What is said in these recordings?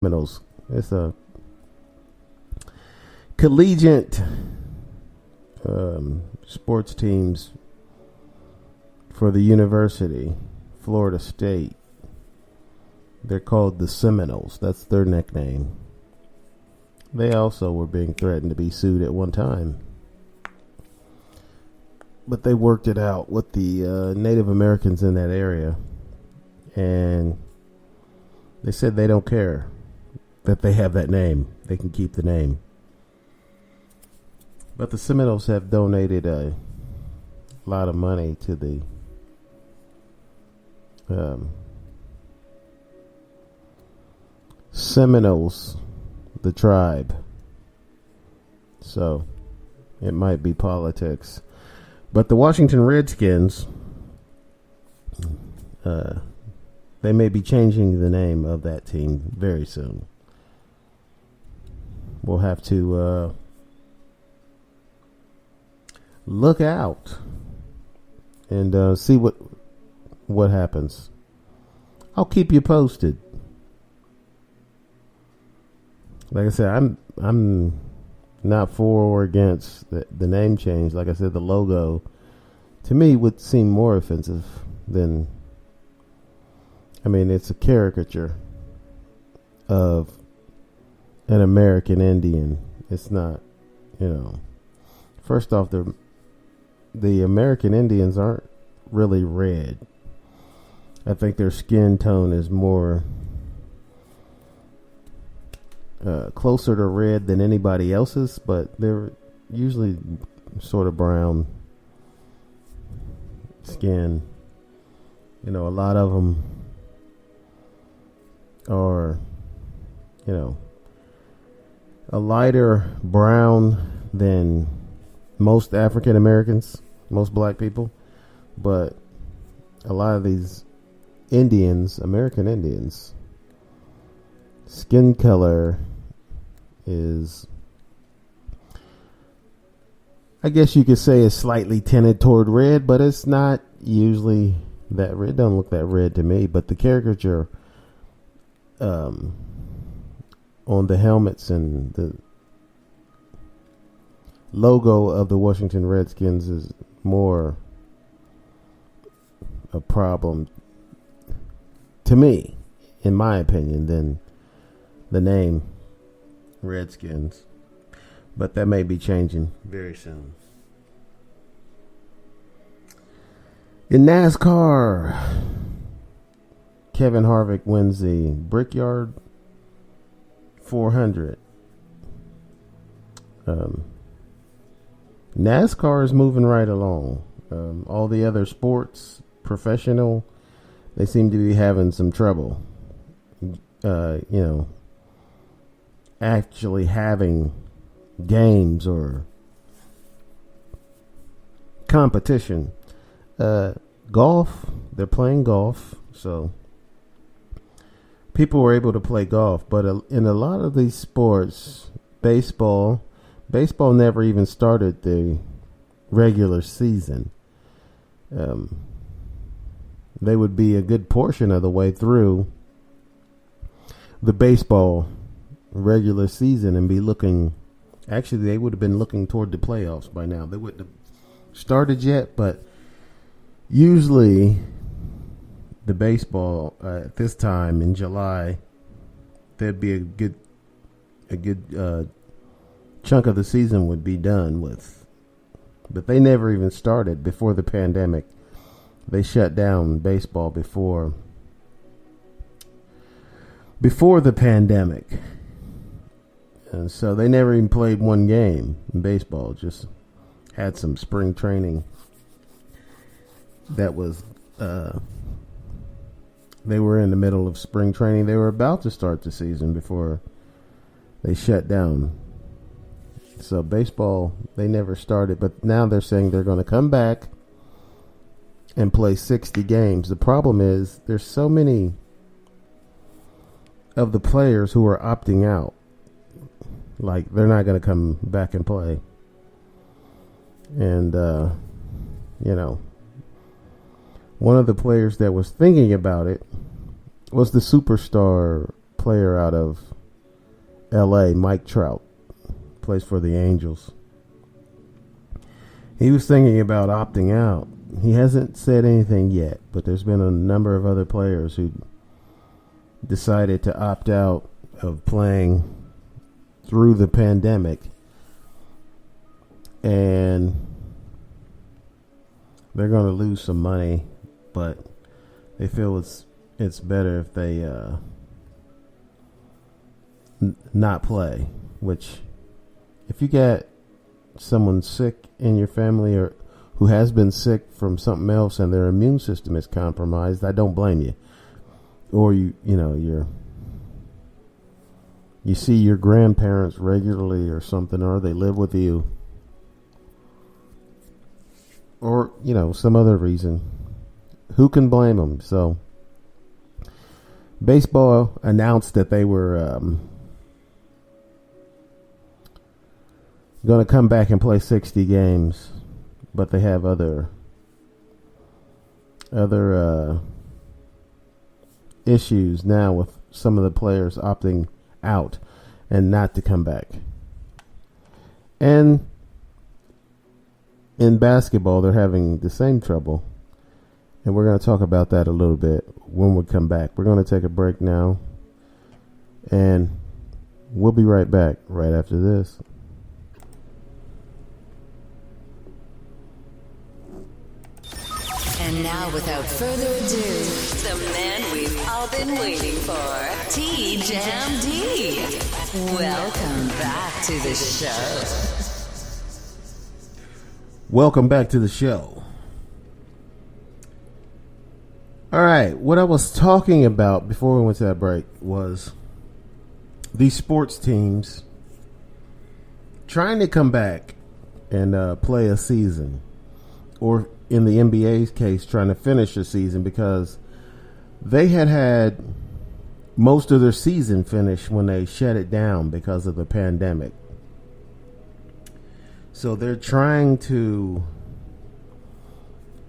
Seminoles. It's a collegiate sports teams for the university, Florida State. They're called the Seminoles. That's their nickname. They also were being threatened to be sued at one time. But they worked it out with the Native Americans in that area. And they said they don't care that they have that name. They can keep the name. But the Seminoles have donated a lot of money to the Seminoles, the tribe. So it might be politics. But the Washington Redskins, they may be changing the name of that team very soon. We'll have to look out and see what happens. I'll keep you posted. Like I said, I'm not for or against the name change. Like I said, the logo to me would seem more offensive than. I mean, it's a caricature of an American Indian. It's not, First off, the American Indians aren't really red. I think their skin tone is more closer to red than anybody else's, but they're usually sort of brown skin. A lot of them are, a lighter brown than most African Americans, most black people. But a lot of these Indians, American Indians, skin color is, I guess you could say, is slightly tinted toward red, but it's not usually that red. It don't look that red to me. But the caricature on the helmets and the logo of the Washington Redskins is more a problem to me, in my opinion, than the name Redskins. But that may be changing very soon. In NASCAR, Kevin Harvick wins the Brickyard 400. NASCAR is moving right along. All the other sports, professional, they seem to be having some trouble. Actually having games or competition. Golf, they're playing golf, so people were able to play golf. But in a lot of these sports, baseball never even started the regular season. They would be a good portion of the way through the baseball regular season and be looking. Actually, they would have been looking toward the playoffs by now. They wouldn't have started yet, but usually the baseball at this time in July, there'd be a good chunk of the season would be done with. But they never even started before the pandemic. They shut down baseball before the pandemic. And so they never even played one game in baseball, just had some spring training that was, they were in the middle of spring training. They were about to start the season before they shut down. So baseball, they never started, but now they're saying they're going to come back and play 60 games. The problem is there's so many of the players who are opting out. Like, they're not going to come back and play. And, one of the players that was thinking about it was the superstar player out of L.A., Mike Trout, plays for the Angels. He was thinking about opting out. He hasn't said anything yet, but there's been a number of other players who decided to opt out of playing through the pandemic, and they're going to lose some money, but they feel it's better if they not play. Which, if you get someone sick in your family or who has been sick from something else and their immune system is compromised, I don't blame you. Or you see your grandparents regularly or something, or they live with you, or some other reason. Who can blame them? So baseball announced that they were going to come back and play 60 games, but they have other issues now with some of the players opting out and not to come back. And in basketball, they're having the same trouble. And we're going to talk about that a little bit when we come back. We're going to take a break now. And we'll be right back right after this. And now, without further ado, the man we've all been waiting for, T-Jam D. Welcome back to the show. Welcome back to the show. All right, what I was talking about before we went to that break was these sports teams trying to come back and play a season, or in the NBA's case, trying to finish a season, because they had most of their season finished when they shut it down because of the pandemic. So they're trying to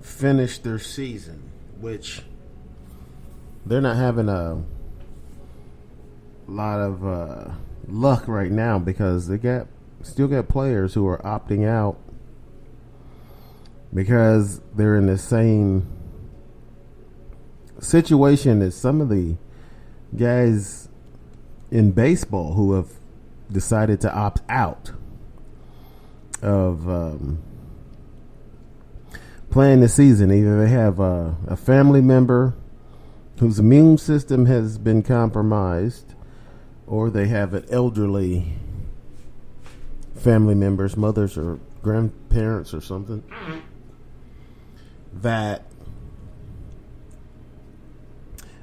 finish their season, which they're not having a lot of luck right now, because they still got players who are opting out because they're in the same situation as some of the guys in baseball who have decided to opt out of playing the season. Either they have a family member whose immune system has been compromised, or they have an elderly family members, mothers or grandparents or something, that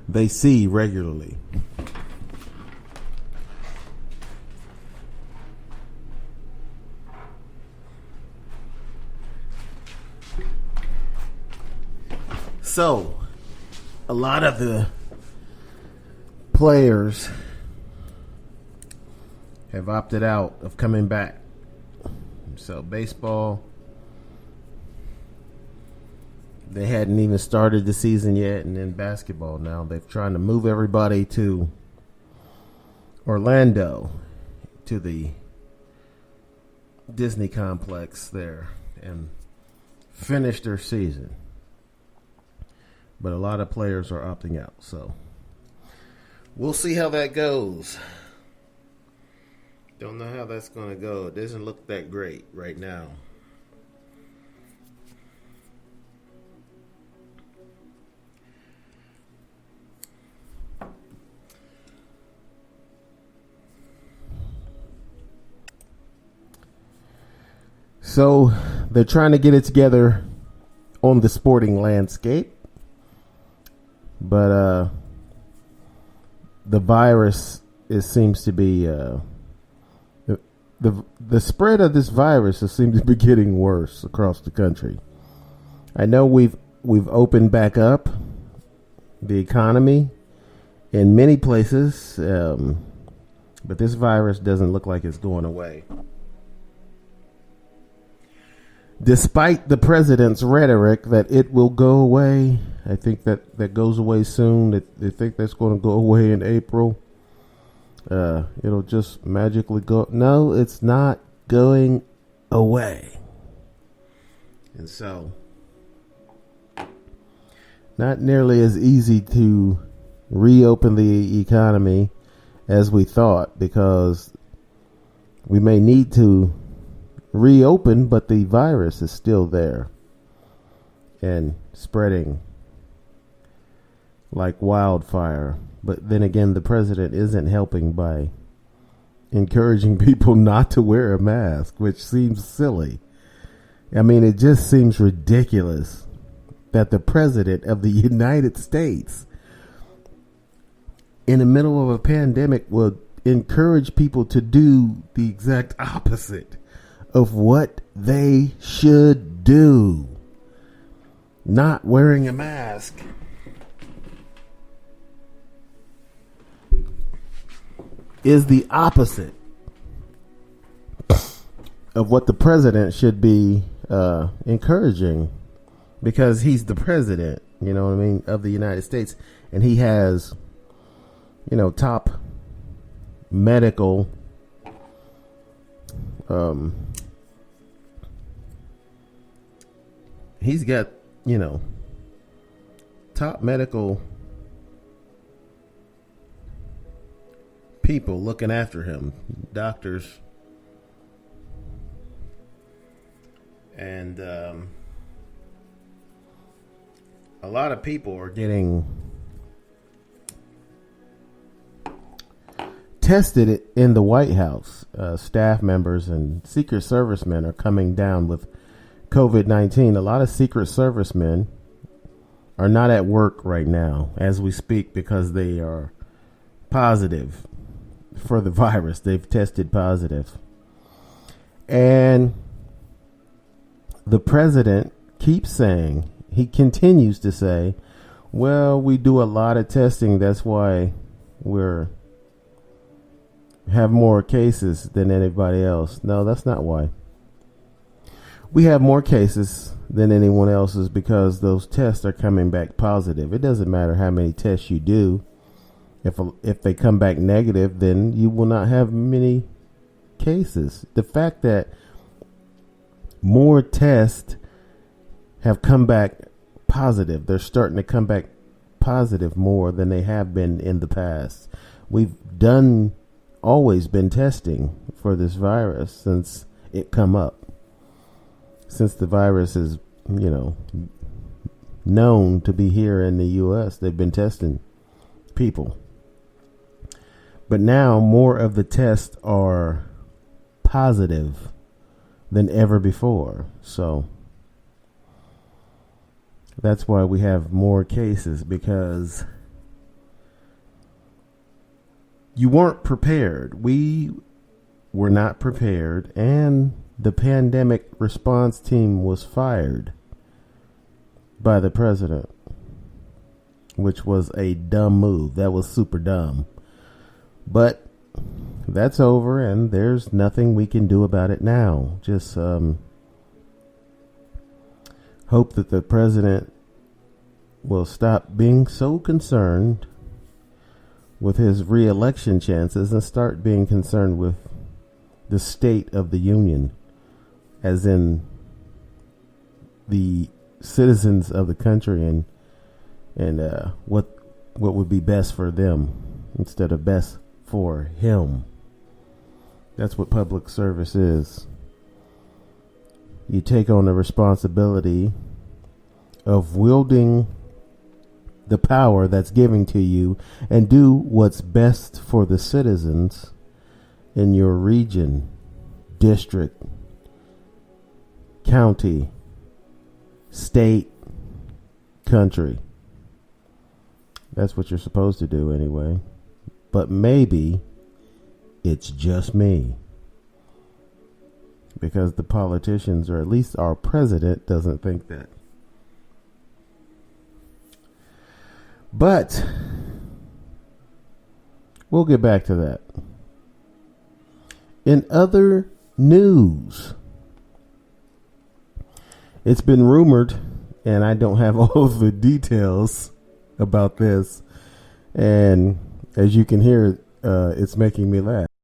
they see regularly. So, a lot of the players have opted out of coming back. So, baseball, they hadn't even started the season yet, and then basketball now, they're trying to move everybody to Orlando, to the Disney complex there, and finish their season. But a lot of players are opting out, so we'll see how that goes. Don't know how that's going to go. It doesn't look that great right now. So they're trying to get it together on the sporting landscape. But the virus, it seems to be the spread of this virus seems to be getting worse across the country. I know we've opened back up the economy in many places, but this virus doesn't look like it's going away. Despite the president's rhetoric that it will go away, I think that goes away soon. They think that's going to go away in April. it'll just magically go. No, it's not going away. And so, not nearly as easy to reopen the economy as we thought, because we may need to reopen, but the virus is still there and spreading like wildfire. But then again, the president isn't helping by encouraging people not to wear a mask, which seems silly. I mean, it just seems ridiculous that the president of the United States, in the middle of a pandemic, will encourage people to do the exact opposite of what they should do. Not wearing a mask is the opposite of what the president should be encouraging, because he's the president, you know what I mean, of the United States, and he has, you know, top medical he's got, you know, top medical people looking after him, doctors, and a lot of people are getting tested in the White House. Staff members and Secret Servicemen are coming down with COVID-19. A lot of Secret Servicemen are not at work right now as we speak because they are positive for the virus. They've tested positive. And the president keeps saying, he continues to say, well, we do a lot of testing. That's why we're have more cases than anybody else. No, that's not why. We have more cases than anyone else is because those tests are coming back positive. It doesn't matter how many tests you do. If they come back negative, then you will not have many cases. The fact that more tests have come back positive, they're starting to come back positive more than they have been in the past. We've always been testing for this virus since it come up. Since the virus is, you know, known to be here in the U.S., they've been testing people. But now more of the tests are positive than ever before. So that's why we have more cases, because you weren't prepared. We were not prepared, and the pandemic response team was fired by the president, which was a dumb move. That was super dumb. But that's over, and there's nothing we can do about it now. Just hope that the president will stop being so concerned with his re-election chances and start being concerned with the state of the union, as in the citizens of the country, and what would be best for them instead of best for him. That's what public service is. You take on the responsibility of wielding the power that's given to you and do what's best for the citizens in your region, district, county, state, country. That's what you're supposed to do anyway. But maybe it's just me, because the politicians, or at least our president, doesn't think that. But we'll get back to that. In other news, it's been rumored, and I don't have all of the details about this, and as you can hear, it's making me laugh.